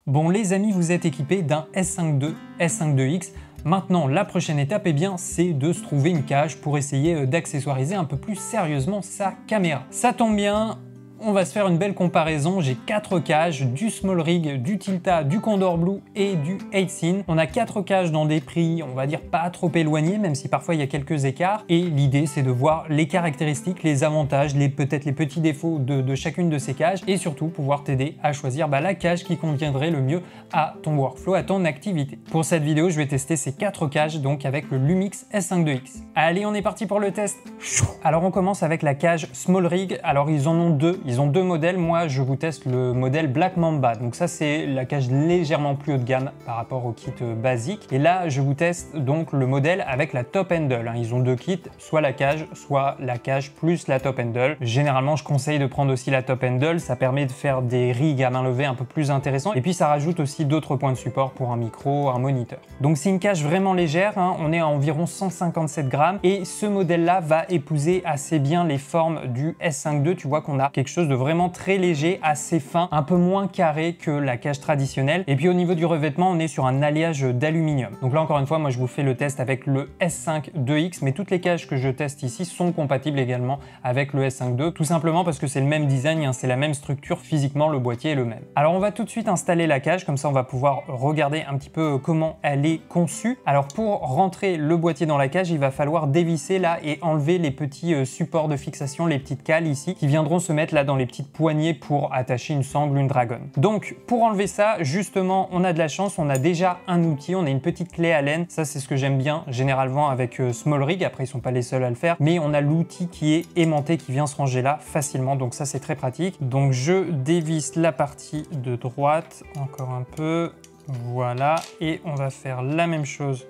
Bon les amis, vous êtes équipés d'un S5 II, S5 IIX. Maintenant, la prochaine étape, c'est de se trouver une cage pour essayer d'accessoiriser un peu plus sérieusement sa caméra. Ça tombe bien, on va se faire une belle comparaison. J'ai 4 cages, du SmallRig, du Tilta, du Condor Blue et du 8Sin. On a 4 cages dans des prix, on va dire pas trop éloignés, même si parfois il y a quelques écarts. Et l'idée, c'est de voir les caractéristiques, les avantages, peut-être les petits défauts de chacune de ces cages et surtout pouvoir t'aider à choisir la cage qui conviendrait le mieux à ton workflow, à ton activité. Pour cette vidéo, je vais tester ces 4 cages donc avec le Lumix S5 IIX. Allez, on est parti pour le test. Alors on commence avec la cage SmallRig. Alors ils en ont deux. Ils ont 2 modèles, moi je vous teste le modèle Black Mamba, donc ça c'est la cage légèrement plus haut de gamme par rapport au kit basique. Et là je vous teste donc le modèle avec la top handle, Ils ont 2 kits, soit la cage plus la top handle. Généralement je conseille de prendre aussi la top handle, ça permet de faire des rigs à main levée un peu plus intéressants et puis ça rajoute aussi d'autres points de support pour un micro, un moniteur. Donc c'est une cage vraiment légère, on est à environ 157 grammes et ce modèle là va épouser assez bien les formes du S5 II. Tu vois qu'on a quelque chose de vraiment très léger, assez fin, un peu moins carré que la cage traditionnelle. Et puis au niveau du revêtement, on est sur un alliage d'aluminium. Donc là encore une fois, moi je vous fais le test avec le S5 IIX, mais toutes les cages que je teste ici sont compatibles également avec le S5 II, tout simplement parce que c'est le même design, c'est la même structure, physiquement le boîtier est le même. Alors on va tout de suite installer la cage, comme ça on va pouvoir regarder un petit peu comment elle est conçue. Alors pour rentrer le boîtier dans la cage, il va falloir dévisser là et enlever les petits supports de fixation, les petites cales ici, qui viendront se mettre là dans les petites poignées pour attacher une sangle, une dragonne. Donc pour enlever ça, justement, on a de la chance, on a déjà un outil, on a une petite clé Allen. Ça c'est ce que j'aime bien généralement avec SmallRig. Après ils sont pas les seuls à le faire, mais on a l'outil qui est aimanté, qui vient se ranger là facilement, donc ça c'est très pratique. Donc je dévisse la partie de droite encore un peu, voilà, et on va faire la même chose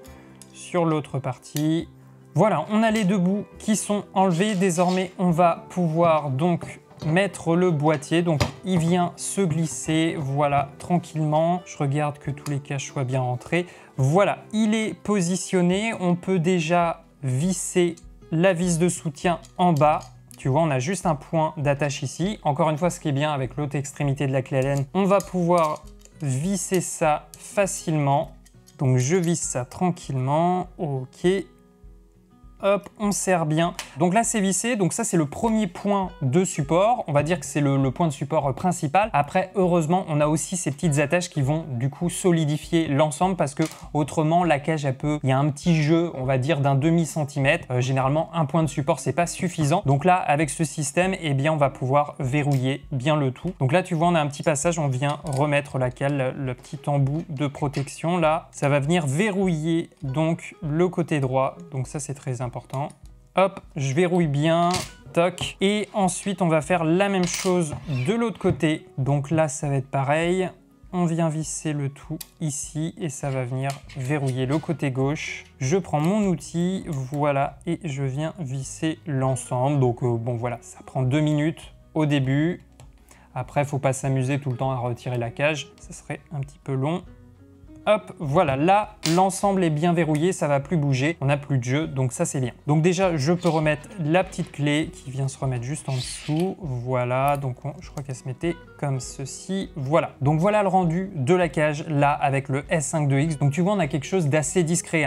sur l'autre partie. Voilà, on a les 2 bouts qui sont enlevés. Désormais on va pouvoir donc mettre le boîtier, donc il vient se glisser, voilà, tranquillement. Je regarde que tous les caches soient bien rentrés. Voilà, il est positionné. On peut déjà visser la vis de soutien en bas. Tu vois, on a juste un point d'attache ici. Encore une fois, ce qui est bien avec l'autre extrémité de la clé Allen, on va pouvoir visser ça facilement. Donc je visse ça tranquillement, ok. Hop, on serre bien. Donc là, c'est vissé. Donc ça, c'est le premier point de support. On va dire que c'est le point de support principal. Après, heureusement, on a aussi ces petites attaches qui vont du coup solidifier l'ensemble parce que autrement, la cage, il y a un petit jeu, on va dire, d'un demi-centimètre. Généralement, un point de support, c'est pas suffisant. Donc là, avec ce système, eh bien, on va pouvoir verrouiller bien le tout. Donc là, tu vois, on a un petit passage. On vient remettre la cale, le petit embout de protection. Là, ça va venir verrouiller donc le côté droit. Donc ça, c'est très important. Hop, je verrouille bien, toc. Et ensuite, on va faire la même chose de l'autre côté. Donc là, ça va être pareil. On vient visser le tout ici et ça va venir verrouiller le côté gauche. Je prends mon outil, voilà, et je viens visser l'ensemble. Donc bon, voilà, ça prend 2 minutes au début. Après, il ne faut pas s'amuser tout le temps à retirer la cage. Ça serait un petit peu long. Hop, voilà, là, l'ensemble est bien verrouillé, ça va plus bouger, on n'a plus de jeu, donc ça c'est bien. Donc déjà, je peux remettre la petite clé qui vient se remettre juste en dessous, voilà, donc je crois qu'elle se mettait comme ceci, voilà. Donc voilà le rendu de la cage, là, avec le S5 IIX. Donc tu vois, on a quelque chose d'assez discret,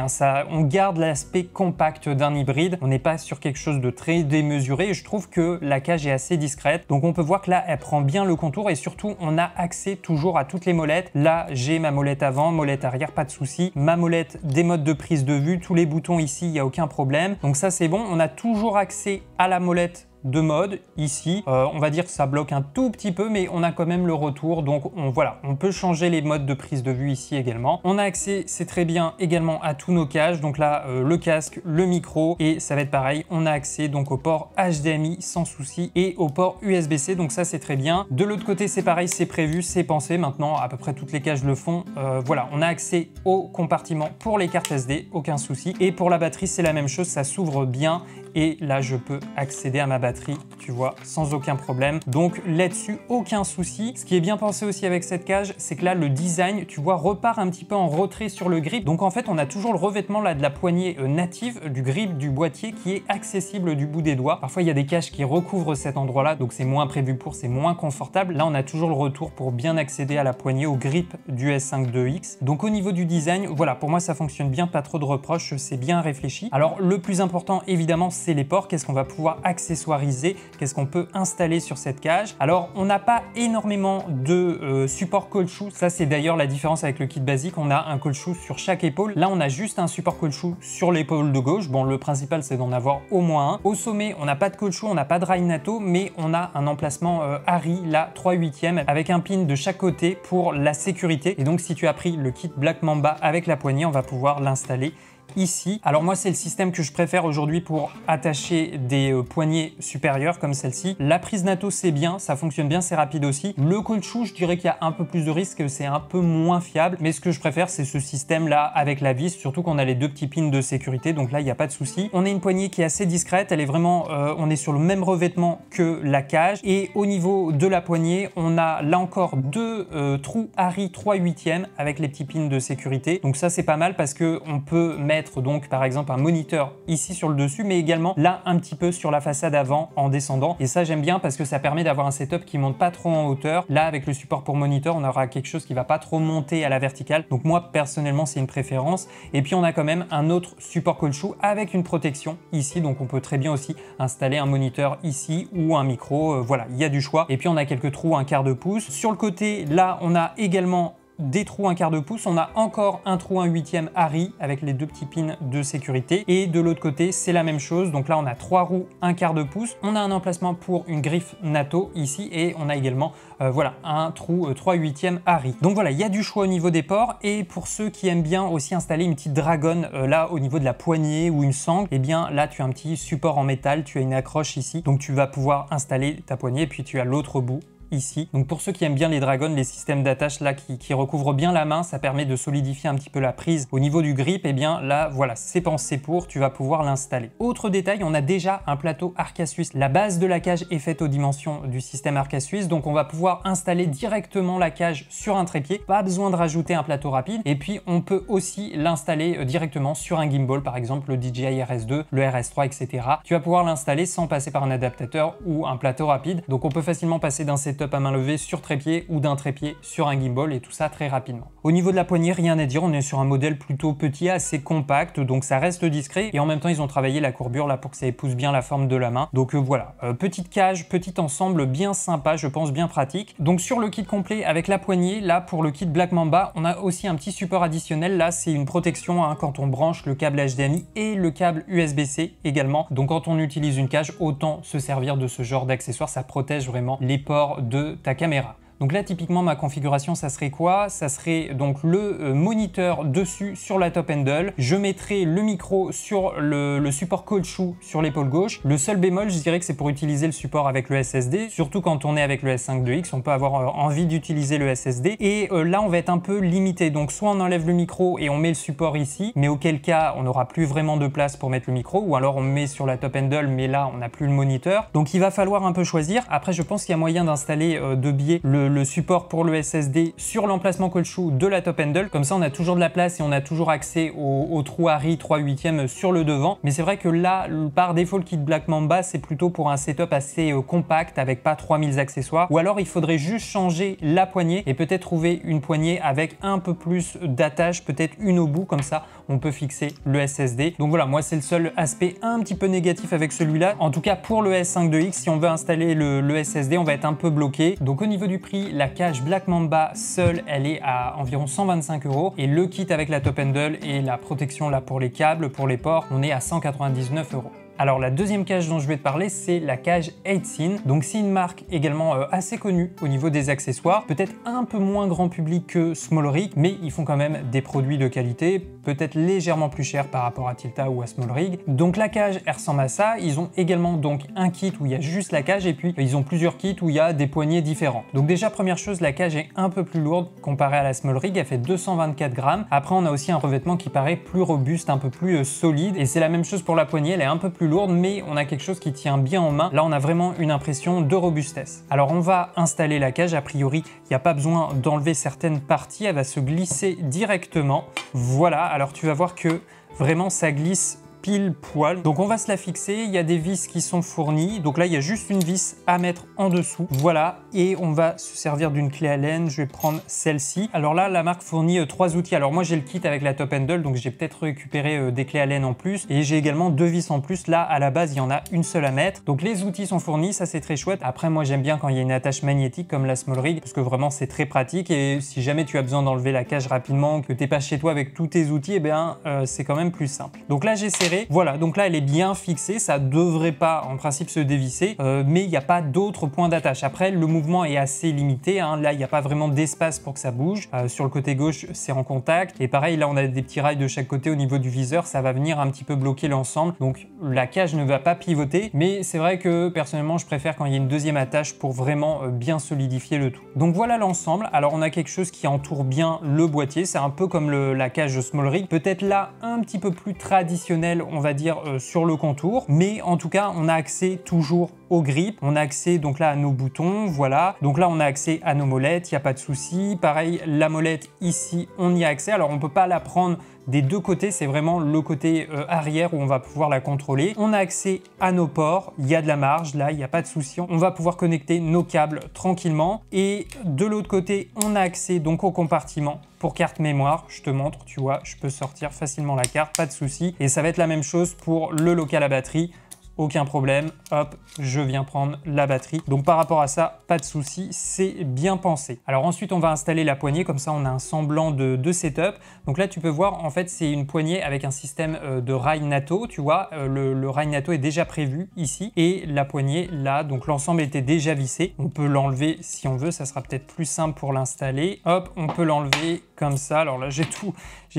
on garde l'aspect compact d'un hybride, on n'est pas sur quelque chose de très démesuré, et je trouve que la cage est assez discrète. Donc on peut voir que là, elle prend bien le contour, et surtout, on a accès toujours à toutes les molettes. Là, j'ai ma molette avant, molette arrière, pas de souci. Ma molette, des modes de prise de vue, tous les boutons ici, il n'y a aucun problème. Donc ça, c'est bon. On a toujours accès à la molette de mode ici. On va dire que ça bloque un tout petit peu, mais on a quand même le retour. Donc voilà, on peut changer les modes de prise de vue ici également. On a accès, c'est très bien, également à tous nos caches. Donc là, le casque, le micro, et ça va être pareil. On a accès donc au port HDMI sans souci et au port USB-C. Donc ça, c'est très bien. De l'autre côté, c'est pareil, c'est prévu, c'est pensé. Maintenant, à peu près toutes les caches le font. Voilà, on a accès au compartiment pour les cartes SD, aucun souci. Et pour la batterie, c'est la même chose, ça s'ouvre bien. Et là, je peux accéder à ma batterie batterie, tu vois, sans aucun problème. Donc là-dessus, aucun souci. Ce qui est bien pensé aussi avec cette cage, c'est que là, le design, tu vois, repart un petit peu en retrait sur le grip. Donc en fait, on a toujours le revêtement là de la poignée native du grip du boîtier qui est accessible du bout des doigts. Parfois, il y a des cages qui recouvrent cet endroit-là, donc c'est moins prévu pour, c'est moins confortable. Là, on a toujours le retour pour bien accéder à la poignée, au grip du S5 IIX. Donc au niveau du design, voilà, pour moi, ça fonctionne bien, pas trop de reproches, c'est bien réfléchi. Alors le plus important, évidemment, c'est les ports. Qu'est-ce qu'on va pouvoir accessoiriser? Qu'est-ce qu'on peut installer sur cette cage? Alors, on n'a pas énormément de support caoutchouc. Ça, c'est d'ailleurs la différence avec le kit basique. On a un caoutchouc sur chaque épaule. Là, on a juste un support caoutchouc sur l'épaule de gauche. Bon, le principal, c'est d'en avoir au moins un. Au sommet, on n'a pas de caoutchouc, on n'a pas de rail natto, mais on a un emplacement Harry, là, 3/8e, avec un pin de chaque côté pour la sécurité. Et donc, si tu as pris le kit Black Mamba avec la poignée, on va pouvoir l'installer ici. Alors moi, c'est le système que je préfère aujourd'hui pour attacher des poignées supérieures comme celle-ci. La prise natto, c'est bien, ça fonctionne bien, c'est rapide aussi. Le caoutchouc, je dirais qu'il y a un peu plus de risque, c'est un peu moins fiable, mais ce que je préfère, c'est ce système-là avec la vis, surtout qu'on a les deux petits pins de sécurité, donc là, il n'y a pas de souci. On a une poignée qui est assez discrète, elle est vraiment, on est sur le même revêtement que la cage, et au niveau de la poignée, on a là encore deux trous Harry 3/8e avec les petits pins de sécurité, donc ça, c'est pas mal parce que on peut mettre donc par exemple un moniteur ici sur le dessus, mais également là un petit peu sur la façade avant en descendant, et ça j'aime bien parce que ça permet d'avoir un setup qui monte pas trop en hauteur. Là avec le support pour moniteur, on aura quelque chose qui va pas trop monter à la verticale, donc moi personnellement c'est une préférence. Et puis on a quand même un autre support caoutchouc avec une protection ici, donc on peut très bien aussi installer un moniteur ici ou un micro, voilà, il y a du choix. Et puis on a quelques trous 1/4 de pouce. Sur le côté là, on a également des trous 1/4 de pouce, on a encore un trou 1/8e Harry avec les deux petits pins de sécurité, et de l'autre côté c'est la même chose. Donc là on a 3 roues 1/4 de pouce, on a un emplacement pour une griffe natto ici, et on a également voilà, un trou 3/8e Harry. Donc voilà, il y a du choix au niveau des ports. Et pour ceux qui aiment bien aussi installer une petite dragonne là au niveau de la poignée ou une sangle, et bien là tu as un petit support en métal, tu as une accroche ici, donc tu vas pouvoir installer ta poignée, et puis tu as l'autre bout ici. Donc pour ceux qui aiment bien les dragons, les systèmes d'attache là qui recouvrent bien la main, ça permet de solidifier un petit peu la prise au niveau du grip. Et bien là voilà, c'est pensé pour, tu vas pouvoir l'installer. Autre détail, on a déjà un plateau Arca Suisse. La base de la cage est faite aux dimensions du système Arca Suisse, donc on va pouvoir installer directement la cage sur un trépied, pas besoin de rajouter un plateau rapide. Et puis on peut aussi l'installer directement sur un gimbal, par exemple le DJI RS2, le RS3, etc. Tu vas pouvoir l'installer sans passer par un adaptateur ou un plateau rapide. Donc on peut facilement passer d'un setup à main levée sur trépied ou d'un trépied sur un gimbal, et tout ça très rapidement. Au niveau de la poignée, rien à dire, on est sur un modèle plutôt petit, assez compact, donc ça reste discret, et en même temps ils ont travaillé la courbure là pour que ça épouse bien la forme de la main. Donc voilà, petite cage, petit ensemble bien sympa, je pense bien pratique. Donc sur le kit complet avec la poignée, là pour le kit Black Mamba, on a aussi un petit support additionnel. Là c'est une protection quand on branche le câble HDMI et le câble USB-C également. Donc quand on utilise une cage, autant se servir de ce genre d'accessoire, ça protège vraiment les ports de ta caméra. Donc là, typiquement, ma configuration, ça serait quoi? Ça serait donc le moniteur dessus sur la top handle. Je mettrai le micro sur le support caoutchouc sur l'épaule gauche. Le seul bémol, je dirais que c'est pour utiliser le support avec le SSD. Surtout quand on est avec le S5 IIX, on peut avoir envie d'utiliser le SSD. Et là, on va être un peu limité. Donc soit on enlève le micro et on met le support ici, mais auquel cas, on n'aura plus vraiment de place pour mettre le micro. Ou alors on met sur la top handle, mais là, on n'a plus le moniteur. Donc il va falloir un peu choisir. Après, je pense qu'il y a moyen d'installer de biais le support pour le SSD sur l'emplacement caoutchouc de la top handle. Comme ça, on a toujours de la place et on a toujours accès au trou Harry 3/8e sur le devant. Mais c'est vrai que là, par défaut, le kit Black Mamba, c'est plutôt pour un setup assez compact avec pas 3000 accessoires. Ou alors, il faudrait juste changer la poignée et peut-être trouver une poignée avec un peu plus d'attache, peut-être une au bout. Comme ça, on peut fixer le SSD. Donc voilà, moi, c'est le seul aspect un petit peu négatif avec celui-là. En tout cas, pour le S5 IIX, si on veut installer le SSD, on va être un peu bloqué. Donc au niveau du prix, la cage Black Mamba seule, elle est à environ 125 €, et le kit avec la top handle et la protection là pour les câbles, pour les ports, on est à 199 €. Alors la deuxième cage dont je vais te parler, c'est la cage 8Scene. Donc c'est une marque également assez connue au niveau des accessoires, peut-être un peu moins grand public que Smallrick, mais ils font quand même des produits de qualité. peut-être légèrement plus cher par rapport à Tilta ou à Small Rig. Donc la cage, elle ressemble à ça. Ils ont également donc un kit où il y a juste la cage et puis ils ont plusieurs kits où il y a des poignées différentes. Donc déjà, première chose, la cage est un peu plus lourde comparée à la Small Rig, elle fait 224 grammes. Après, on a aussi un revêtement qui paraît plus robuste, un peu plus solide, et c'est la même chose pour la poignée, elle est un peu plus lourde, mais on a quelque chose qui tient bien en main. Là, on a vraiment une impression de robustesse. Alors, on va installer la cage. A priori, il n'y a pas besoin d'enlever certaines parties, elle va se glisser directement. Voilà, alors tu vas voir que vraiment, ça glisse pile poil. Donc on va se la fixer, il y a des vis qui sont fournies. Donc là, il y a juste une vis à mettre en dessous. Voilà, et on va se servir d'une clé Allen. Je vais prendre celle-ci. Alors là, la marque fournit 3 outils. Alors moi, j'ai le kit avec la top handle, donc j'ai peut-être récupéré des clés Allen en plus. Et j'ai également 2 vis en plus. Là, à la base, il y en a une seule à mettre. Donc les outils sont fournis, ça c'est très chouette. Après, moi, j'aime bien quand il y a une attache magnétique comme la Small Rig, parce que vraiment, c'est très pratique. Et si jamais tu as besoin d'enlever la cage rapidement, que tu n'es pas chez toi avec tous tes outils, eh bien, c'est quand même plus simple. Donc là, j'ai serré. Voilà, donc là elle est bien fixée, ça devrait pas en principe se dévisser, mais il n'y a pas d'autres points d'attache. Après, le mouvement est assez limité, hein. Là il n'y a pas vraiment d'espace pour que ça bouge. Sur le côté gauche, c'est en contact, et pareil, là on a des petits rails de chaque côté au niveau du viseur, ça va venir un petit peu bloquer l'ensemble, donc la cage ne va pas pivoter, mais c'est vrai que personnellement je préfère quand il y a une deuxième attache pour vraiment bien solidifier le tout. Donc voilà l'ensemble. Alors on a quelque chose qui entoure bien le boîtier, c'est un peu comme la cage Small Rig, peut-être là un petit peu plus traditionnel, on va dire, sur le contour, mais en tout cas on a accès toujours au grip, on a accès donc là à nos boutons, voilà, donc là on a accès à nos molettes, il n'y a pas de souci. Pareil, la molette ici on y a accès, alors on peut pas la prendre des deux côtés, c'est vraiment le côté arrière où on va pouvoir la contrôler. On a accès à nos ports, il y a de la marge, là il n'y a pas de souci, on va pouvoir connecter nos câbles tranquillement. Et de l'autre côté, on a accès donc au compartiment pour carte mémoire. Je te montre, tu vois, je peux sortir facilement la carte, pas de souci. Et ça va être la même chose pour le local à batterie. Aucun problème, hop, je viens prendre la batterie. Donc par rapport à ça, pas de souci, c'est bien pensé. Alors ensuite, on va installer la poignée, comme ça on a un semblant de setup. Donc là, tu peux voir, en fait, c'est une poignée avec un système de rail NATO, tu vois, le rail NATO est déjà prévu ici, et la poignée là, donc l'ensemble était déjà vissé. On peut l'enlever si on veut, ça sera peut-être plus simple pour l'installer. Hop, on peut l'enlever comme ça. Alors là, j'ai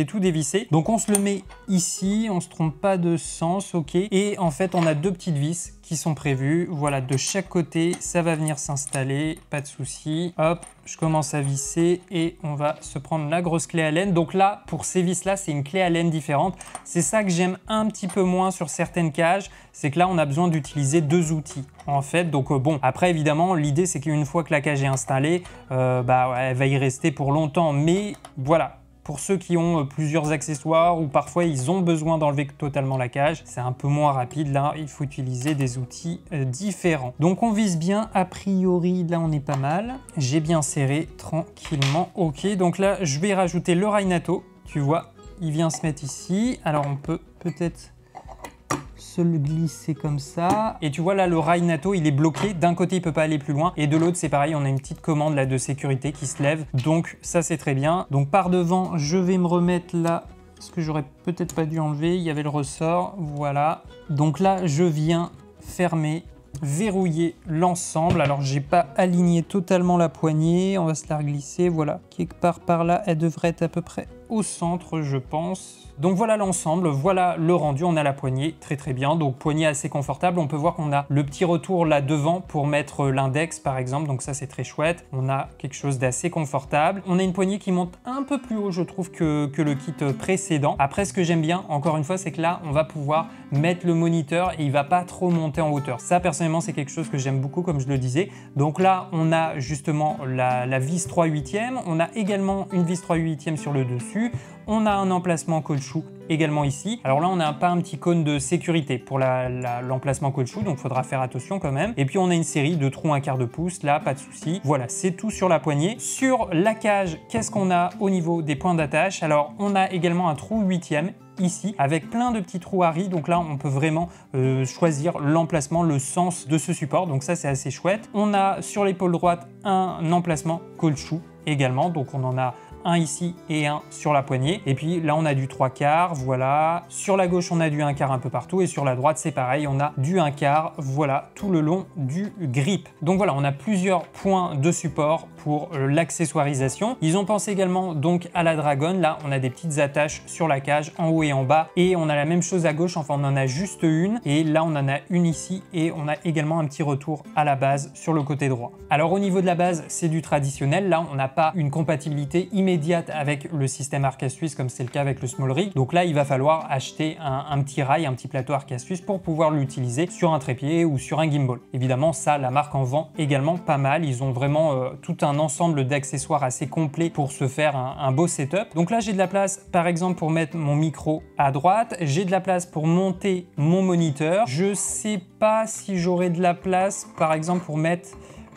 tout dévissé. Donc on se le met ici, on se trompe pas de sens, ok. Et en fait, on a deux petites vis qui sont prévues. Voilà, de chaque côté, ça va venir s'installer, pas de souci. Hop, je commence à visser et on va se prendre la grosse clé Allen. Donc là, pour ces vis-là, c'est une clé Allen différente. C'est ça que j'aime un petit peu moins sur certaines cages, c'est que là, on a besoin d'utiliser 2 outils, en fait. Donc bon, après, évidemment, l'idée, c'est qu'une fois que la cage est installée, elle va y rester pour longtemps. Mais voilà. Pour ceux qui ont plusieurs accessoires ou parfois ils ont besoin d'enlever totalement la cage, c'est un peu moins rapide. Là, il faut utiliser des outils différents. Donc on vise bien, a priori, là on est pas mal. J'ai bien serré tranquillement. Ok, donc là, je vais rajouter le rail NATO. Tu vois, il vient se mettre ici. Alors on peut peut-être se le glisser comme ça. Et tu vois là, le rail NATO, il est bloqué. D'un côté, il peut pas aller plus loin. Et de l'autre, c'est pareil, on a une petite commande là de sécurité qui se lève. Donc ça, c'est très bien. Donc par devant, je vais me remettre là, ce que j'aurais peut-être pas dû enlever. Il y avait le ressort, voilà. Donc là, je viens fermer, verrouiller l'ensemble. Alors, j'ai pas aligné totalement la poignée. On va se la reglisser, voilà. Quelque part par là, elle devrait être à peu près au centre, je pense. Donc voilà l'ensemble, voilà le rendu, on a la poignée, très très bien, donc poignée assez confortable. On peut voir qu'on a le petit retour là devant pour mettre l'index par exemple, donc ça c'est très chouette. On a quelque chose d'assez confortable. On a une poignée qui monte un peu plus haut, je trouve, que le kit précédent. Après, ce que j'aime bien, encore une fois, c'est que là, on va pouvoir mettre le moniteur et il va pas trop monter en hauteur. Ça, personnellement, c'est quelque chose que j'aime beaucoup, comme je le disais. Donc là, on a justement la vis 3/8e. On a également une vis 3/8e sur le dessus. On a un emplacement caoutchouc également ici. Alors là, on n'a pas un petit cône de sécurité pour l'emplacement caoutchouc, donc il faudra faire attention quand même. Et puis, on a une série de trous 1/4 de pouce, là, pas de souci. Voilà, c'est tout sur la poignée. Sur la cage, qu'est-ce qu'on a au niveau des points d'attache? Alors, on a également un trou 8e ici, avec plein de petits trous Harry. Donc là, on peut vraiment choisir l'emplacement, le sens de ce support. Donc ça, c'est assez chouette. On a sur l'épaule droite un emplacement caoutchouc également. Donc on en a un ici et un sur la poignée. Et puis là, on a du 3/4, voilà. Sur la gauche, on a du 1/4 un peu partout. Et sur la droite, c'est pareil, on a du 1/4, voilà, tout le long du grip. Donc voilà, on a plusieurs points de support pour l'accessoirisation. Ils ont pensé également donc à la Dragon. Là, on a des petites attaches sur la cage en haut et en bas. Et on a la même chose à gauche, enfin on en a juste une. Et là, on en a une ici et on a également un petit retour à la base sur le côté droit. Alors au niveau de la base, c'est du traditionnel. Là, on n'a pas une compatibilité immédiate avec le système Arca Suisse comme c'est le cas avec le Small Rig. Donc là, il va falloir acheter un petit rail, un petit plateau Arca Suisse pour pouvoir l'utiliser sur un trépied ou sur un gimbal. Évidemment, ça, la marque en vend également pas mal. Ils ont vraiment tout un ensemble d'accessoires assez complet pour se faire un beau setup. Donc là, j'ai de la place, par exemple, pour mettre mon micro à droite. J'ai de la place pour monter mon moniteur. Je sais pas si j'aurai de la place, par exemple, pour mettre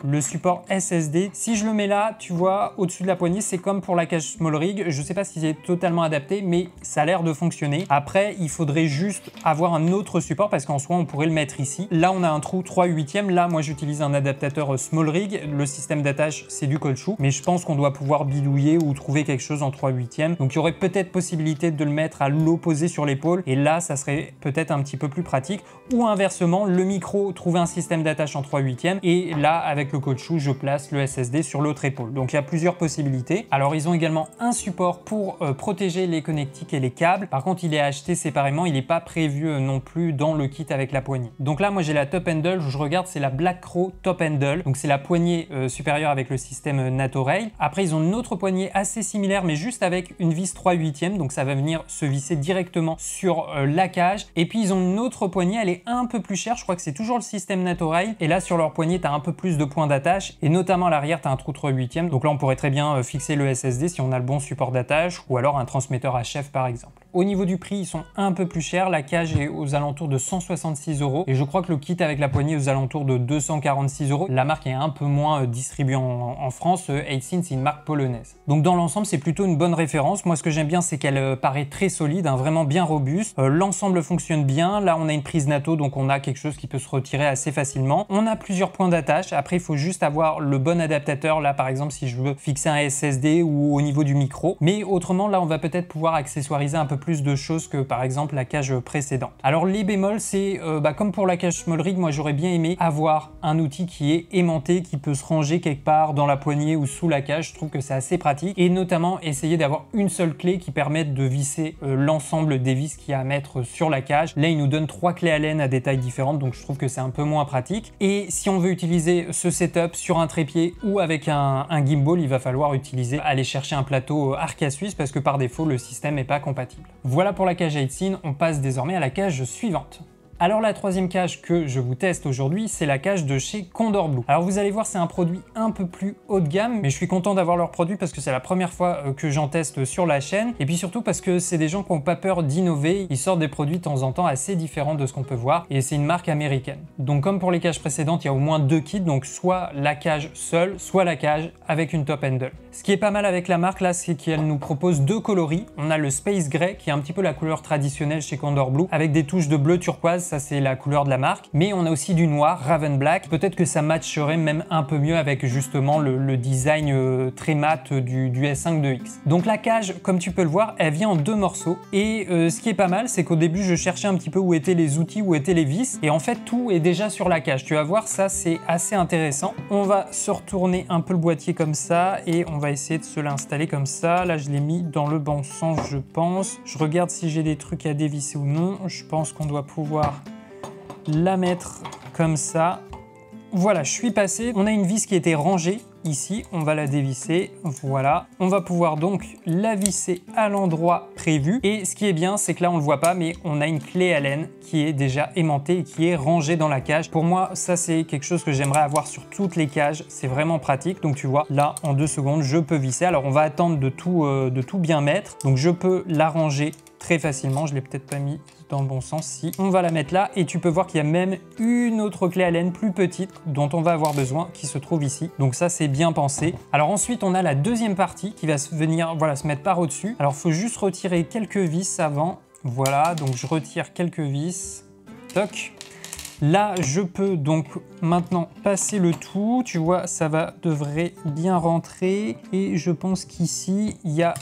le support SSD. Si je le mets là, tu vois, au-dessus de la poignée, c'est comme pour la cage Small Rig. Je sais pas si c'est totalement adapté, mais ça a l'air de fonctionner. Après, il faudrait juste avoir un autre support parce qu'en soi, on pourrait le mettre ici. Là, on a un trou 3/8. Là, moi, j'utilise un adaptateur Small Rig. Le système d'attache, c'est du caoutchouc, mais je pense qu'on doit pouvoir bidouiller ou trouver quelque chose en 3/8. Donc, il y aurait peut-être possibilité de le mettre à l'opposé sur l'épaule. Et là, ça serait peut-être un petit peu plus pratique. Ou inversement, le micro, trouver un système d'attache en 3/8. Et là, avec le caoutchouc, je place le SSD sur l'autre épaule. Donc il y a plusieurs possibilités. Alors ils ont également un support pour protéger les connectiques et les câbles. Par contre, il est acheté séparément, il n'est pas prévu non plus dans le kit avec la poignée. Donc là, moi j'ai la top handle, je regarde, c'est la Black Crow top handle. Donc c'est la poignée supérieure avec le système NATO-Rail. Après, ils ont une autre poignée assez similaire, mais juste avec une vis 3/8. Donc ça va venir se visser directement sur la cage. Et puis ils ont une autre poignée, elle est un peu plus chère. Je crois que c'est toujours le système NATO-Rail. Et là, sur leur poignée, tu as un peu plus de points d'attache et notamment à l'arrière tu as un trou 3/8. Donc là on pourrait très bien fixer le SSD si on a le bon support d'attache ou alors un transmetteur HF par exemple. Au niveau du prix, ils sont un peu plus chers. La cage est aux alentours de 166 € et je crois que le kit avec la poignée est aux alentours de 246 €. La marque est un peu moins distribuée en France. Aisin, c'est une marque polonaise. Donc dans l'ensemble, c'est plutôt une bonne référence. Moi, ce que j'aime bien, c'est qu'elle paraît très solide, hein, vraiment bien robuste. L'ensemble fonctionne bien. Là, on a une prise NATO, donc on a quelque chose qui peut se retirer assez facilement. On a plusieurs points d'attache. Après, il faut juste avoir le bon adaptateur. Là, par exemple, si je veux fixer un SSD ou au niveau du micro. Mais autrement, là, on va peut-être pouvoir accessoiriser un peu plus de choses que, par exemple, la cage précédente. Alors, les bémols, c'est comme pour la cage Small Rig, moi, j'aurais bien aimé avoir un outil qui est aimanté, qui peut se ranger quelque part dans la poignée ou sous la cage. Je trouve que c'est assez pratique. Et notamment, essayer d'avoir une seule clé qui permette de visser l'ensemble des vis qu'il y a à mettre sur la cage. Là, il nous donne 3 clés Allen à des tailles différentes, donc je trouve que c'est un peu moins pratique. Et si on veut utiliser ce setup sur un trépied ou avec un gimbal, il va falloir aller chercher un plateau Arca Suisse parce que par défaut, le système n'est pas compatible. Voilà pour la cage Aisin, on passe désormais à la cage suivante. Alors la troisième cage que je vous teste aujourd'hui, c'est la cage de chez Condor Blue. Alors vous allez voir, c'est un produit un peu plus haut de gamme, mais je suis content d'avoir leur produit parce que c'est la première fois que j'en teste sur la chaîne. Et puis surtout parce que c'est des gens qui n'ont pas peur d'innover. Ils sortent des produits de temps en temps assez différents de ce qu'on peut voir. Et c'est une marque américaine. Donc comme pour les cages précédentes, il y a au moins 2 kits. Donc soit la cage seule, soit la cage avec une top handle. Ce qui est pas mal avec la marque là, c'est qu'elle nous propose 2 coloris. On a le Space Gray qui est un petit peu la couleur traditionnelle chez Condor Blue avec des touches de bleu turquoise. Ça c'est la couleur de la marque, mais on a aussi du noir, Raven Black. Peut-être que ça matcherait même un peu mieux avec justement le design très mat du S5 2X. Donc la cage, comme tu peux le voir, elle vient en 2 morceaux et ce qui est pas mal, c'est qu'au début je cherchais un petit peu où étaient les outils, où étaient les vis et en fait tout est déjà sur la cage. Tu vas voir, ça c'est assez intéressant. On va se retourner un peu le boîtier comme ça et on va essayer de se l'installer comme ça. Là je l'ai mis dans le bon sens, je pense. Je regarde si j'ai des trucs à dévisser ou non. Je pense qu'on doit pouvoir la mettre comme ça. Voilà, je suis passé. On a une vis qui était rangée ici. On va la dévisser. Voilà. On va pouvoir donc la visser à l'endroit prévu. Et ce qui est bien, c'est que là, on ne le voit pas, mais on a une clé Allen qui est déjà aimantée et qui est rangée dans la cage. Pour moi, ça, c'est quelque chose que j'aimerais avoir sur toutes les cages. C'est vraiment pratique. Donc, tu vois, là, en 2 secondes, je peux visser. Alors, on va attendre de tout bien mettre. Donc, je peux la ranger très facilement. Je l'ai peut-être pas mis dans le bon sens. Si on va la mettre là et tu peux voir qu'il y a même une autre clé Allen plus petite dont on va avoir besoin qui se trouve ici. Donc ça c'est bien pensé. Alors ensuite on a la deuxième partie qui va se mettre par au-dessus. Alors il faut juste retirer quelques vis avant. Voilà, donc je retire quelques vis. Toc. Là, je peux donc maintenant passer le tout. Tu vois, ça devrait bien rentrer. Et je pense qu'ici, il y a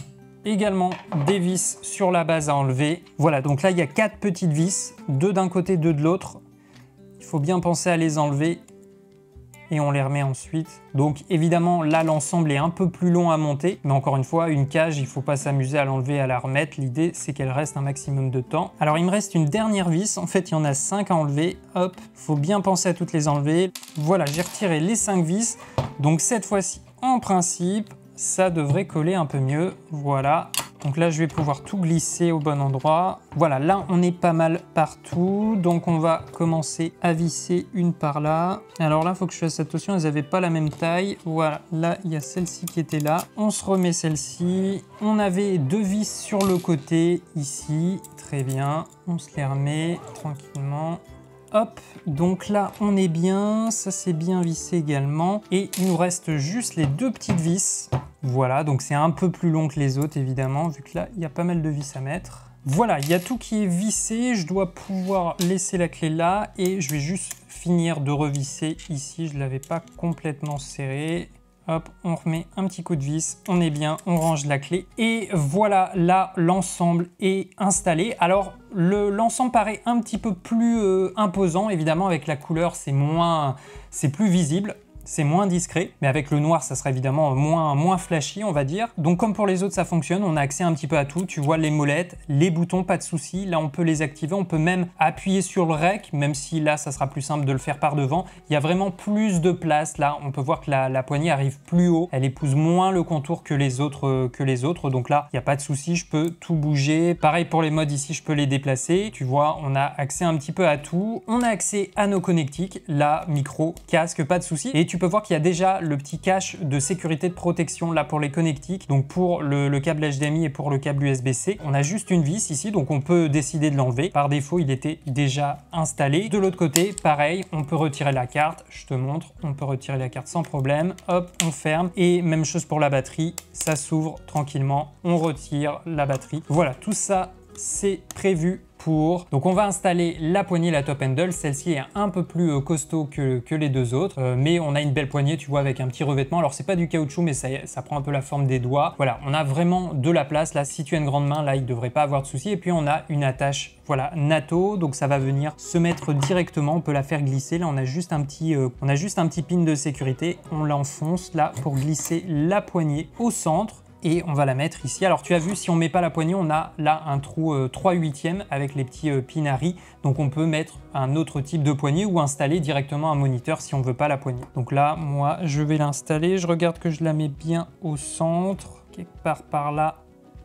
également des vis sur la base à enlever. Voilà, donc là, il y a 4 petites vis, 2 d'un côté, 2 de l'autre. Il faut bien penser à les enlever. Et on les remet ensuite. Donc évidemment, là, l'ensemble est un peu plus long à monter. Mais encore une fois, une cage, il ne faut pas s'amuser à l'enlever et à la remettre. L'idée, c'est qu'elle reste un maximum de temps. Alors, il me reste une dernière vis. En fait, il y en a 5 à enlever. Hop, il faut bien penser à toutes les enlever. Voilà, j'ai retiré les 5 vis. Donc cette fois-ci, en principe, ça devrait coller un peu mieux. Voilà. Donc là, je vais pouvoir tout glisser au bon endroit. Voilà, là, on est pas mal partout. Donc, on va commencer à visser une par là. Alors là, il faut que je fasse attention, elles n'avaient pas la même taille. Voilà, là, il y a celle-ci qui était là. On se remet celle-ci. On avait 2 vis sur le côté, ici. Très bien. On se les remet tranquillement. Hop, donc là, on est bien. Ça, c'est bien vissé également. Et il nous reste juste les 2 petites vis. Voilà, donc c'est un peu plus long que les autres, évidemment, vu que là, il y a pas mal de vis à mettre. Voilà, il y a tout qui est vissé. Je dois pouvoir laisser la clé là. Et je vais juste finir de revisser ici. Je ne l'avais pas complètement serré. Hop, on remet un petit coup de vis, on est bien, on range la clé. Et voilà, là, l'ensemble est installé. Alors, l'ensemble paraît un petit peu plus imposant. Évidemment, avec la couleur, c'est plus visible. C'est moins discret, mais avec le noir, ça sera évidemment moins flashy, on va dire. Donc comme pour les autres, ça fonctionne, on a accès un petit peu à tout. Tu vois les molettes, les boutons, pas de souci. Là, on peut les activer, on peut même appuyer sur le rec, même si là, ça sera plus simple de le faire par devant. Il y a vraiment plus de place. Là, on peut voir que la poignée arrive plus haut. Elle épouse moins le contour que les autres. Donc là, il n'y a pas de souci, je peux tout bouger. Pareil pour les modes ici, je peux les déplacer. Tu vois, on a accès un petit peu à tout. On a accès à nos connectiques, là, micro, casque, pas de souci. Et tu peux voir qu'il y a déjà le petit cache de sécurité de protection là pour les connectiques, donc pour le câble HDMI et pour le câble USB-C. On a juste une vis ici, donc on peut décider de l'enlever. Par défaut, il était déjà installé. De l'autre côté, pareil, on peut retirer la carte. Je te montre, on peut retirer la carte sans problème. Hop, on ferme. Et même chose pour la batterie, ça s'ouvre tranquillement. On retire la batterie. Voilà, tout ça, c'est prévu pour. Donc on va installer la poignée, la top handle. Celle-ci est un peu plus costaud que les deux autres, mais on a une belle poignée, tu vois, avec un petit revêtement. Alors c'est pas du caoutchouc, mais ça prend un peu la forme des doigts. Voilà, on a vraiment de la place. Là, si tu as une grande main, là, il ne devrait pas avoir de souci. Et puis on a une attache, voilà, NATO, donc ça va venir se mettre directement. On peut la faire glisser. Là, on a juste un petit pin de sécurité. On l'enfonce là pour glisser la poignée au centre. Et on va la mettre ici. Alors tu as vu, si on met pas la poignée, on a là un trou 3/8 avec les petits pins à riz. Donc on peut mettre un autre type de poignée ou installer directement un moniteur si on veut pas la poignée. Donc là, moi, je vais l'installer. Je regarde que je la mets bien au centre. Quelque part par là,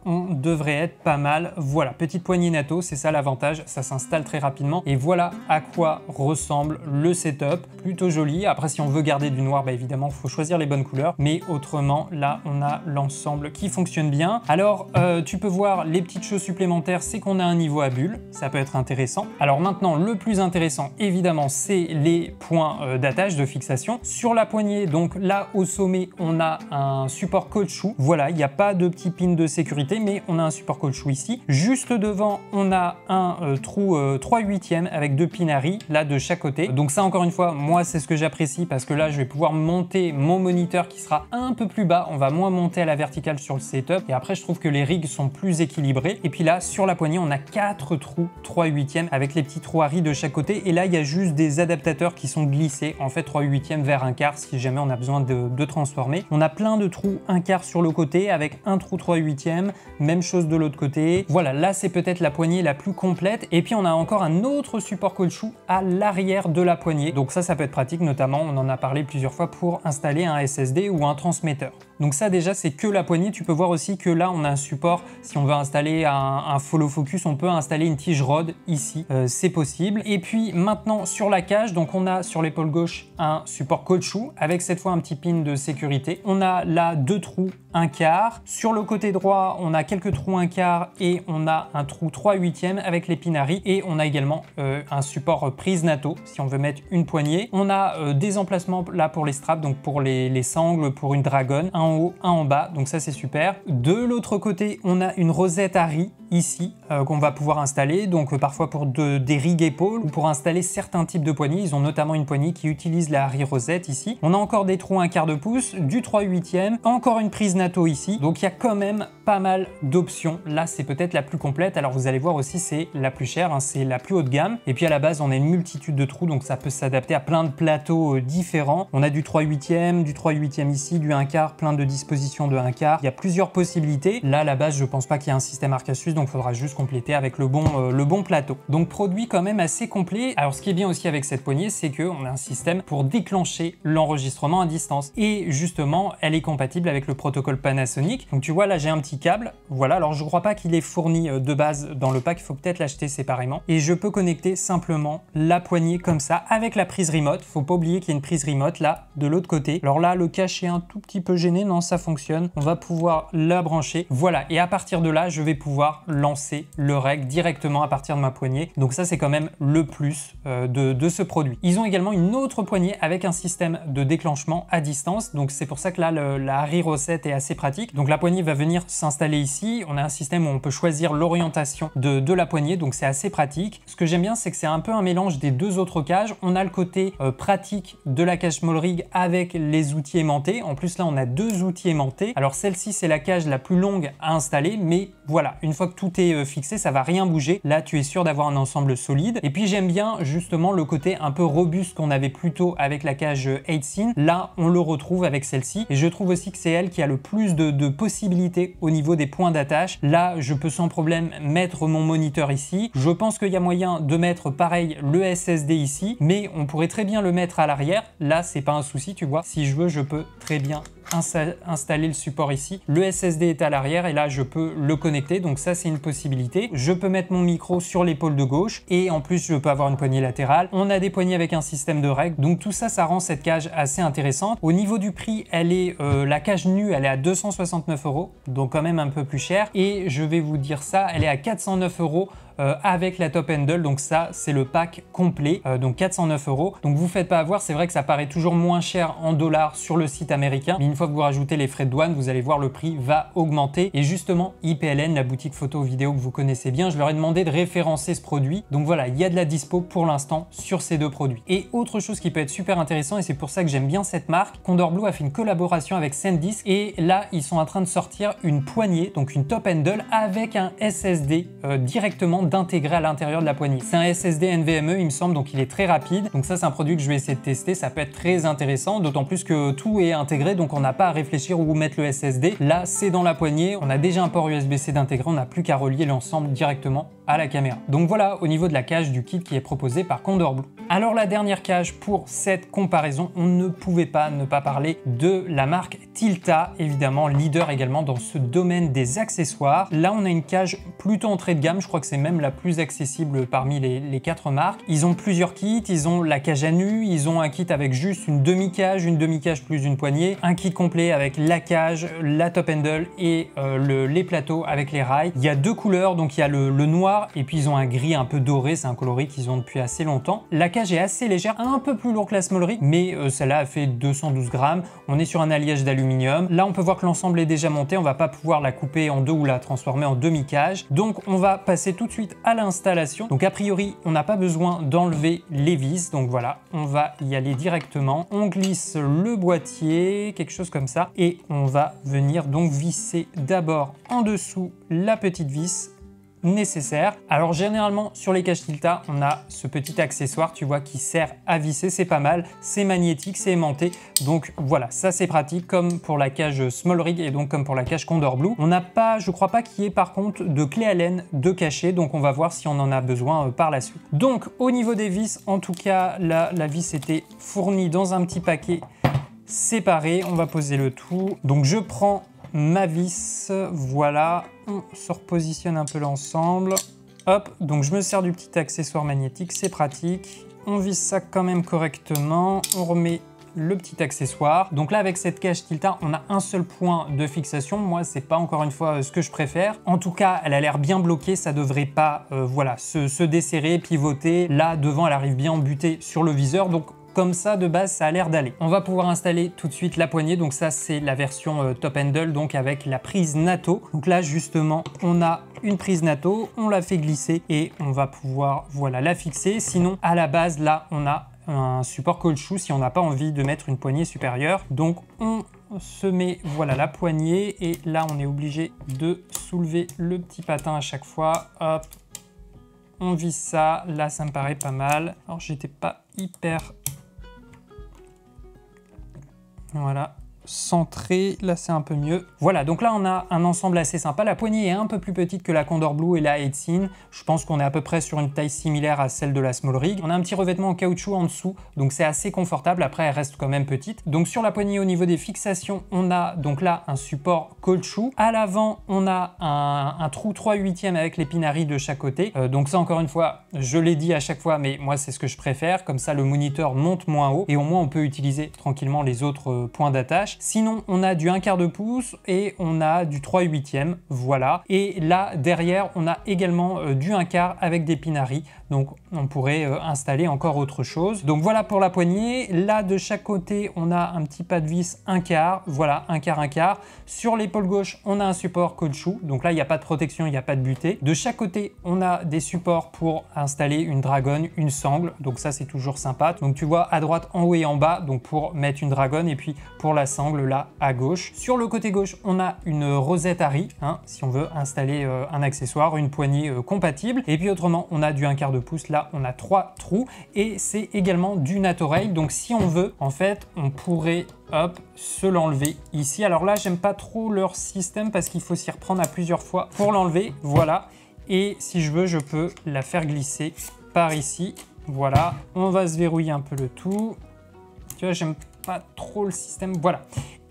on devrait être pas mal. Voilà, petite poignée NATO, c'est ça l'avantage, ça s'installe très rapidement. Et voilà à quoi ressemble le setup, plutôt joli. Après, si on veut garder du noir, bah évidemment, il faut choisir les bonnes couleurs. Mais autrement, là, on a l'ensemble qui fonctionne bien. Alors, tu peux voir les petites choses supplémentaires, c'est qu'on a un niveau à bulles, ça peut être intéressant. Alors maintenant, le plus intéressant, évidemment, c'est les points d'attache, de fixation. Sur la poignée, donc là, au sommet, on a un support caoutchouc. Voilà, il n'y a pas de petit pin de sécurité, mais on a un support caoutchouc ici. Juste devant, on a un trou 3/8 avec 2 pins à riz, là, de chaque côté. Donc ça, encore une fois, moi, c'est ce que j'apprécie parce que là, je vais pouvoir monter mon moniteur qui sera un peu plus bas. On va moins monter à la verticale sur le setup. Et après, je trouve que les rigs sont plus équilibrés. Et puis là, sur la poignée, on a 4 trous 3/8 avec les petits trous à riz de chaque côté. Et là, il y a juste des adaptateurs qui sont glissés, en fait, 3/8 vers 1/4 si jamais on a besoin de transformer. On a plein de trous 1/4 sur le côté avec un trou 3/8. Même chose de l'autre côté. Voilà, là, c'est peut-être la poignée la plus complète. Et puis, on a encore un autre support caoutchouc à l'arrière de la poignée. Donc ça peut être pratique, notamment, on en a parlé plusieurs fois pour installer un SSD ou un transmetteur. Donc ça, déjà, c'est que la poignée. Tu peux voir aussi que là, on a un support. Si on veut installer un follow focus, on peut installer une tige rod ici. C'est possible. Et puis, maintenant, sur la cage, donc on a sur l'épaule gauche un support caoutchouc avec cette fois un petit pin de sécurité. On a là 2 trous 1/4. Sur le côté droit, on a quelques trous 1/4 et on a un trou 3/8 avec les pins à riz. Et on a également un support prise NATO si on veut mettre une poignée. On a des emplacements là pour les straps, donc pour les sangles, pour une dragonne, un en haut, un en bas. Donc ça, c'est super. De l'autre côté, on a une rosette à riz ici qu'on va pouvoir installer, donc parfois pour des rigs épaules ou pour installer certains types de poignées. Ils ont notamment une poignée qui utilise la Harry Rosette ici. On a encore des trous 1/4 pouce, du 3/8e, encore une prise NATO ici. Donc il y a quand même pas mal d'options. Là, c'est peut-être la plus complète. Alors vous allez voir aussi, c'est la plus chère, hein, c'est la plus haut de gamme. Et puis à la base, on a une multitude de trous, donc ça peut s'adapter à plein de plateaux différents. On a du 3/8e, du 3/8e ici, du 1/4, plein de dispositions de 1/4. Il y a plusieurs possibilités. Là, à la base, je pense pas qu'il y ait un système arc à suisse, donc il faudra juste compléter avec le bon plateau. Donc produit quand même assez complet. Alors ce qui est bien aussi avec cette poignée, c'est qu'on a un système pour déclencher l'enregistrement à distance. Et justement, elle est compatible avec le protocole Panasonic. Donc tu vois, là j'ai un petit câble. Voilà, alors je crois pas qu'il est fourni de base dans le pack, il faut peut-être l'acheter séparément. Et je peux connecter simplement la poignée comme ça avec la prise remote. Faut pas oublier qu'il y a une prise remote là, de l'autre côté. Alors là, le cache est un tout petit peu gêné. Non, ça fonctionne. On va pouvoir la brancher. Voilà, et à partir de là, je vais pouvoir lancer le reg directement à partir de ma poignée. Donc ça, c'est quand même le plus de ce produit. Ils ont également une autre poignée avec un système de déclenchement à distance. Donc c'est pour ça que là, la Harry Rosette est assez pratique. Donc la poignée va venir s'installer ici. On a un système où on peut choisir l'orientation de la poignée. Donc c'est assez pratique. Ce que j'aime bien, c'est que c'est un peu un mélange des deux autres cages. On a le côté pratique de la cage Small Rig avec les outils aimantés. En plus là, on a deux outils aimantés. Alors celle-ci, c'est la cage la plus longue à installer, mais voilà, une fois que tout est fixé, ça va rien bouger. Là, tu es sûr d'avoir un ensemble solide. Et puis j'aime bien justement le côté un peu robuste qu'on avait plus tôt avec la cage 8 Là, on le retrouve avec celle-ci. Et je trouve aussi que c'est elle qui a le plus de possibilités au niveau des points d'attache. Là, je peux sans problème mettre mon moniteur ici. Je pense qu'il y a moyen de mettre pareil le SSD ici, mais on pourrait très bien le mettre à l'arrière. Là, c'est pas un souci, tu vois. Si je veux, je peux très bien installer le support ici. Le SSD est à l'arrière et là je peux le connecter, donc ça c'est une possibilité. Je peux mettre mon micro sur l'épaule de gauche et en plus je peux avoir une poignée latérale. On a des poignées avec un système de règles, donc tout ça, ça rend cette cage assez intéressante. Au niveau du prix, elle est la cage nue, elle est à 269 €, donc quand même un peu plus cher. Et je vais vous dire ça, elle est à 409 € avec la top handle, donc ça c'est le pack complet, donc 409 €. Donc vous faites pas avoir, c'est vrai que ça paraît toujours moins cher en dollars sur le site américain, mais une fois que vous rajoutez les frais de douane, vous allez voir le prix va augmenter. Et justement, IPLN, la boutique photo vidéo que vous connaissez bien, je leur ai demandé de référencer ce produit. Donc voilà, il y a de la dispo pour l'instant sur ces deux produits. Et autre chose qui peut être super intéressant, et c'est pour ça que j'aime bien cette marque, Condor Blue a fait une collaboration avec SanDisk et là ils sont en train de sortir une poignée, donc une top handle avec un SSD directement d'intégrer à l'intérieur de la poignée. C'est un SSD NVMe il me semble, donc il est très rapide. Donc ça c'est un produit que je vais essayer de tester, ça peut être très intéressant, d'autant plus que tout est intégré, donc on n'a pas à réfléchir où mettre le SSD. Là c'est dans la poignée, on a déjà un port USB-C d'intégrer, on n'a plus qu'à relier l'ensemble directement à la caméra. Donc voilà au niveau de la cage du kit qui est proposé par Condor Blue. Alors la dernière cage pour cette comparaison, on ne pouvait pas ne pas parler de la marque Tilta, évidemment leader également dans ce domaine des accessoires. Là on a une cage plutôt entrée de gamme, je crois que c'est même la plus accessible parmi les 4 marques. Ils ont plusieurs kits, ils ont la cage à nu, ils ont un kit avec juste une demi-cage plus une poignée, un kit complet avec la cage, la top handle et les plateaux avec les rails. Il y a deux couleurs, donc il y a le noir et puis ils ont un gris un peu doré, c'est un coloris qu'ils ont depuis assez longtemps. La cage est assez légère, un peu plus lourde que la Small Rig, mais celle-là a fait 212 grammes. On est sur un alliage d'aluminium. Là on peut voir que l'ensemble est déjà monté, on va pas pouvoir la couper en deux ou la transformer en demi-cage. Donc on va passer tout de suite à l'installation. Donc a priori on n'a pas besoin d'enlever les vis, donc voilà, on va y aller directement. On glisse le boîtier, quelque chose comme ça, et on va venir donc visser d'abord en dessous la petite vis nécessaire. Alors généralement sur les cages Tilta on a ce petit accessoire, tu vois, qui sert à visser, c'est pas mal, c'est magnétique, c'est aimanté, donc voilà, ça c'est pratique comme pour la cage Small Rig et donc comme pour la cage Condor Blue. On n'a pas, je crois pas qu'il y ait par contre de clé Allen de cachet, donc on va voir si on en a besoin par la suite. Donc au niveau des vis, en tout cas la vis était fournie dans un petit paquet séparé. On va poser le tout, donc je prends ma vis, voilà, on se repositionne un peu l'ensemble, hop, donc je me sers du petit accessoire magnétique, c'est pratique, on visse ça quand même correctement, on remet le petit accessoire. Donc là avec cette cage Tilta on a un seul point de fixation, moi c'est pas encore une fois ce que je préfère, en tout cas elle a l'air bien bloquée, ça devrait pas voilà, se desserrer, pivoter, là devant elle arrive bien embutée sur le viseur, donc comme ça de base ça a l'air d'aller. On va pouvoir installer tout de suite la poignée, donc ça c'est la version top handle, donc avec la prise NATO. Donc là justement on a une prise NATO, on la fait glisser et on va pouvoir voilà la fixer. Sinon à la base là on a un support caoutchouc si on n'a pas envie de mettre une poignée supérieure. Donc on se met voilà la poignée et là on est obligé de soulever le petit patin à chaque fois. Hop, on visse ça. Là ça me paraît pas mal. Alors j'étais pas hyper voilà centré, là c'est un peu mieux. Voilà, donc là on a un ensemble assez sympa. La poignée est un peu plus petite que la Condor Blue et la Edsyn. Je pense qu'on est à peu près sur une taille similaire à celle de la Small Rig. On a un petit revêtement en caoutchouc en dessous, donc c'est assez confortable. Après elle reste quand même petite. Donc sur la poignée au niveau des fixations, on a donc là un support caoutchouc. À l'avant on a un trou 3/8 avec l'épinari de chaque côté. Donc ça encore une fois, je l'ai dit à chaque fois, mais moi c'est ce que je préfère. Comme ça le moniteur monte moins haut et au moins on peut utiliser tranquillement les autres points d'attache. Sinon, on a du 1/4 de pouce et on a du 3/8, voilà. Et là, derrière, on a également du 1/4 avec des pinaris. Donc, on pourrait installer encore autre chose. Donc, voilà pour la poignée. Là, de chaque côté, on a un petit pas de vis 1/4. Voilà, 1/4, 1/4. Sur l'épaule gauche, on a un support caoutchouc. Donc là, il n'y a pas de protection, il n'y a pas de butée. De chaque côté, on a des supports pour installer une dragonne, une sangle. Donc ça, c'est toujours sympa. Donc, tu vois, à droite, en haut et en bas, donc pour mettre une dragonne et puis pour la sangle, là à gauche. Sur le côté gauche, on a une rosette Harry, si on veut installer un accessoire, une poignée compatible. Et puis autrement, on a du 1/4 de pouce. Là, on a 3 trous et c'est également du NATO-Rail. Donc si on veut, en fait, on pourrait hop, se l'enlever ici. Alors là, j'aime pas trop leur système parce qu'il faut s'y reprendre à plusieurs fois pour l'enlever. Voilà. Et si je veux, je peux la faire glisser par ici. Voilà. On va se verrouiller un peu le tout. Tu vois, j'aime pas trop le système, voilà.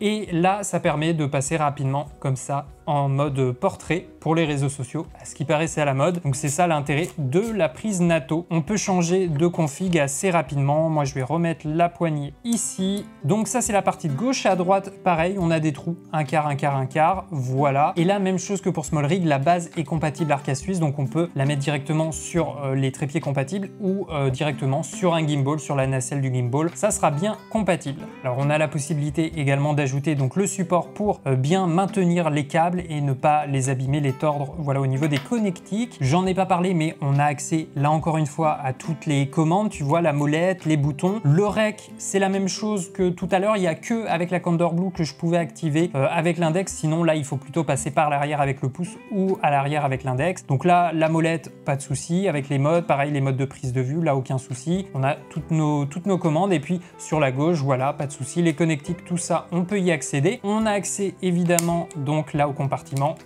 Et là, ça permet de passer rapidement comme ça en mode portrait pour les réseaux sociaux, à ce qui paraissait à la mode. Donc c'est ça l'intérêt de la prise NATO. On peut changer de config assez rapidement. Moi, je vais remettre la poignée ici. Donc ça, c'est la partie de gauche. À droite, pareil, on a des trous 1/4, 1/4, 1/4, voilà. Et là, même chose que pour Small Rig, la base est compatible arc à Suisse, donc on peut la mettre directement sur les trépieds compatibles ou directement sur un gimbal, sur la nacelle du gimbal. Ça sera bien compatible. Alors on a la possibilité également d'ajouter donc le support pour bien maintenir les câbles et ne pas les abîmer, les tordre. Voilà, au niveau des connectiques, j'en ai pas parlé, mais on a accès là encore une fois à toutes les commandes. Tu vois la molette, les boutons, le rec, c'est la même chose que tout à l'heure. Il y a que avec la Condor Blue que je pouvais activer avec l'index. Sinon là, il faut plutôt passer par l'arrière avec le pouce ou à l'arrière avec l'index. Donc là, la molette, pas de souci. Avec les modes, pareil, les modes de prise de vue, là aucun souci. On a toutes nos commandes et puis sur la gauche, voilà, pas de souci. Les connectiques, tout ça, on peut y accéder. On a accès évidemment donc là au compartiment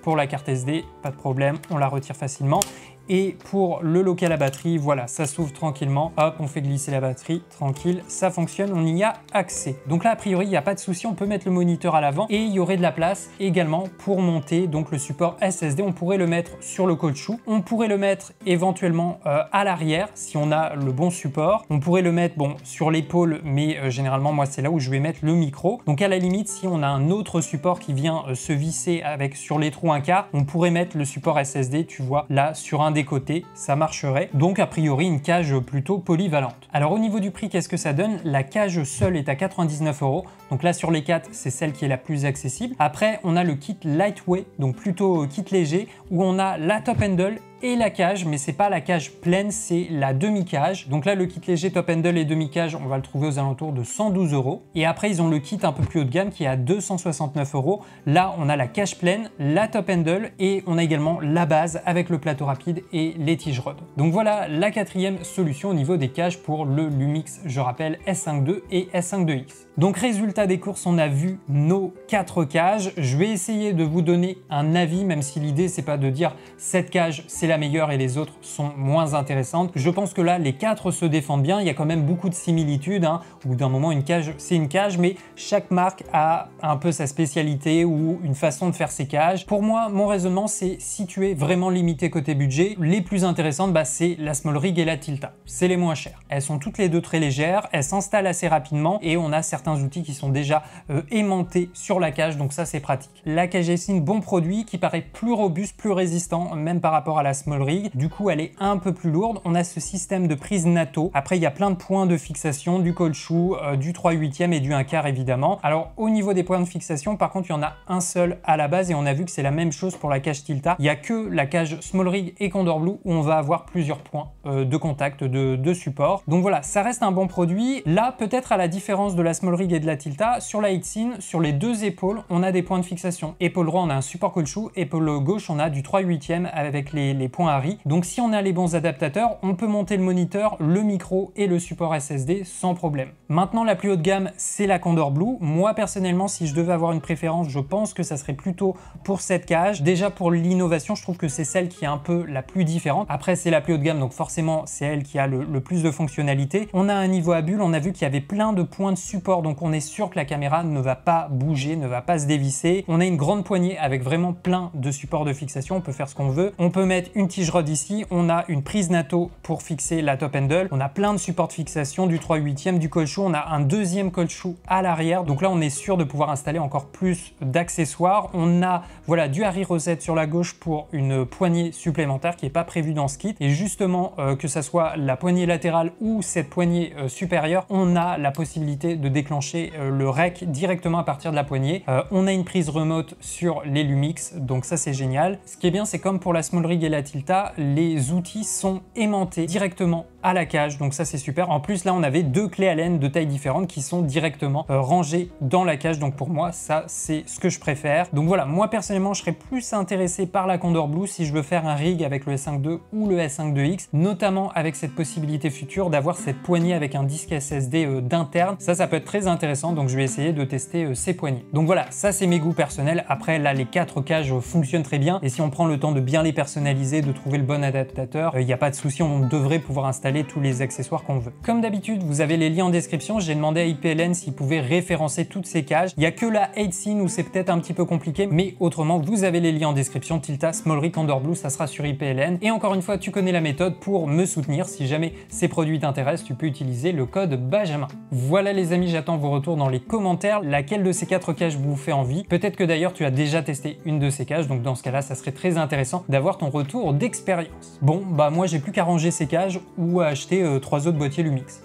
pour la carte SD, pas de problème, on la retire facilement. Et pour le local à batterie, voilà, ça s'ouvre tranquillement. Hop, on fait glisser la batterie, tranquille, ça fonctionne, on y a accès. Donc là, a priori, il n'y a pas de souci, on peut mettre le moniteur à l'avant et il y aurait de la place également pour monter donc le support SSD. On pourrait le mettre sur le caoutchouc, on pourrait le mettre éventuellement à l'arrière si on a le bon support. On pourrait le mettre bon sur l'épaule, mais généralement, moi, c'est là où je vais mettre le micro. Donc à la limite, si on a un autre support qui vient se visser avec sur les trous 1/4, on pourrait mettre le support SSD, tu vois, là sur un des côtés, ça marcherait. Donc a priori une cage plutôt polyvalente. Alors au niveau du prix, qu'est-ce que ça donne? La cage seule est à 99 €. Donc là sur les 4, c'est celle qui est la plus accessible. Après, on a le kit lightweight, donc plutôt kit léger, où on a la top handle et la cage, mais c'est pas la cage pleine, c'est la demi-cage. Donc là, le kit léger top handle et demi-cage, on va le trouver aux alentours de 112 €. Et après, ils ont le kit un peu plus haut de gamme qui est à 269 €. Là, on a la cage pleine, la top handle et on a également la base avec le plateau rapide et les tiges rod. Donc voilà la quatrième solution au niveau des cages pour le Lumix, je rappelle, S5 II et S5 IIX. Donc résultat des courses, on a vu nos 4 cages. Je vais essayer de vous donner un avis, même si l'idée c'est pas de dire cette cage c'est la meilleure et les autres sont moins intéressantes. Je pense que là les 4 se défendent bien. Il y a quand même beaucoup de similitudes. Au bout d'un moment, une cage c'est une cage, mais chaque marque a un peu sa spécialité ou une façon de faire ses cages. Pour moi, mon raisonnement c'est si tu es vraiment limité côté budget, les plus intéressantes c'est la Small Rig et la Tilta. C'est les moins chères. Elles sont toutes les deux très légères, elles s'installent assez rapidement et on a certaines certains outils qui sont déjà aimantés sur la cage, donc ça c'est pratique. La cage Aisin, bon produit qui paraît plus robuste, plus résistant, même par rapport à la Small Rig. Du coup, elle est un peu plus lourde. On a ce système de prise NATO. Après, il y a plein de points de fixation, du caoutchouc, du 3/8 et du 1/4 évidemment. Alors, au niveau des points de fixation, par contre, il y en a un seul à la base et on a vu que c'est la même chose pour la cage Tilta. Il n'y a que la cage Small Rig et Condor Blue où on va avoir plusieurs points de contact, de support. Donc voilà, ça reste un bon produit. Là, peut-être à la différence de la Small Rig et de la Tilta, sur la Aisin, sur les deux épaules, on a des points de fixation. Épaule droite, on a un support caoutchouc. Épaule gauche, on a du 3/8 avec les points Harry. Donc si on a les bons adaptateurs, on peut monter le moniteur, le micro et le support SSD sans problème. Maintenant, la plus haute gamme, c'est la Condor Blue. Moi, personnellement, si je devais avoir une préférence, je pense que ça serait plutôt pour cette cage. Déjà, pour l'innovation, je trouve que c'est celle qui est un peu la plus différente. Après, c'est la plus haut de gamme, donc forcément, c'est elle qui a le plus de fonctionnalités. On a un niveau à bulle, on a vu qu'il y avait plein de points de support, donc on est sûr que la caméra ne va pas bouger, ne va pas se dévisser. On a une grande poignée avec vraiment plein de supports de fixation, on peut faire ce qu'on veut. On peut mettre une tige rod ici, on a une prise NATO pour fixer la top handle, on a plein de supports de fixation, du 3/8, du caoutchouc, on a un deuxième caoutchouc à l'arrière, donc là on est sûr de pouvoir installer encore plus d'accessoires. On a voilà du Harry Rosette sur la gauche pour une poignée supplémentaire qui n'est pas prévue dans ce kit, et justement que ça soit la poignée latérale ou cette poignée supérieure, on a la possibilité de déclencher le rec directement à partir de la poignée. On a une prise remote sur les Lumix, donc ça c'est génial. Ce qui est bien, c'est comme pour la Small Rig et la Tilta, les outils sont aimantés directement à la cage, donc ça c'est super. En plus là on avait deux clés Allen de tailles différentes qui sont directement rangées dans la cage, donc pour moi ça c'est ce que je préfère. Donc voilà, moi personnellement je serais plus intéressé par la Condor Blue si je veux faire un rig avec le S5 II ou le S5 IIX, notamment avec cette possibilité future d'avoir cette poignée avec un disque SSD d'interne. Ça peut être très intéressant, donc je vais essayer de tester ces poignées. Donc voilà, ça c'est mes goûts personnels. Après là les 4 cages fonctionnent très bien, et si on prend le temps de bien les personnaliser, de trouver le bon adaptateur, il n'y a pas de souci, on devrait pouvoir installer tous les accessoires qu'on veut. Comme d'habitude, vous avez les liens en description. J'ai demandé à IPLN s'ils pouvaient référencer toutes ces cages. Il n'y a que la Aisin où c'est peut-être un petit peu compliqué, mais autrement, vous avez les liens en description. Tilta, Small Rig, Condor Blue, ça sera sur IPLN. Et encore une fois, tu connais la méthode pour me soutenir. Si jamais ces produits t'intéressent, tu peux utiliser le code Benjamin. Voilà les amis, j'attends vos retours dans les commentaires. Laquelle de ces 4 cages vous fait envie? Peut-être que d'ailleurs tu as déjà testé une de ces cages, donc dans ce cas-là, ça serait très intéressant d'avoir ton retour d'expérience. Bon, bah moi j'ai plus qu'à ranger ces cages ou à acheter 3 autres boîtiers Lumix.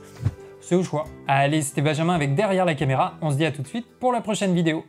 C'est au choix. Allez, c'était Benjamin avec Derrière la caméra. On se dit à tout de suite pour la prochaine vidéo.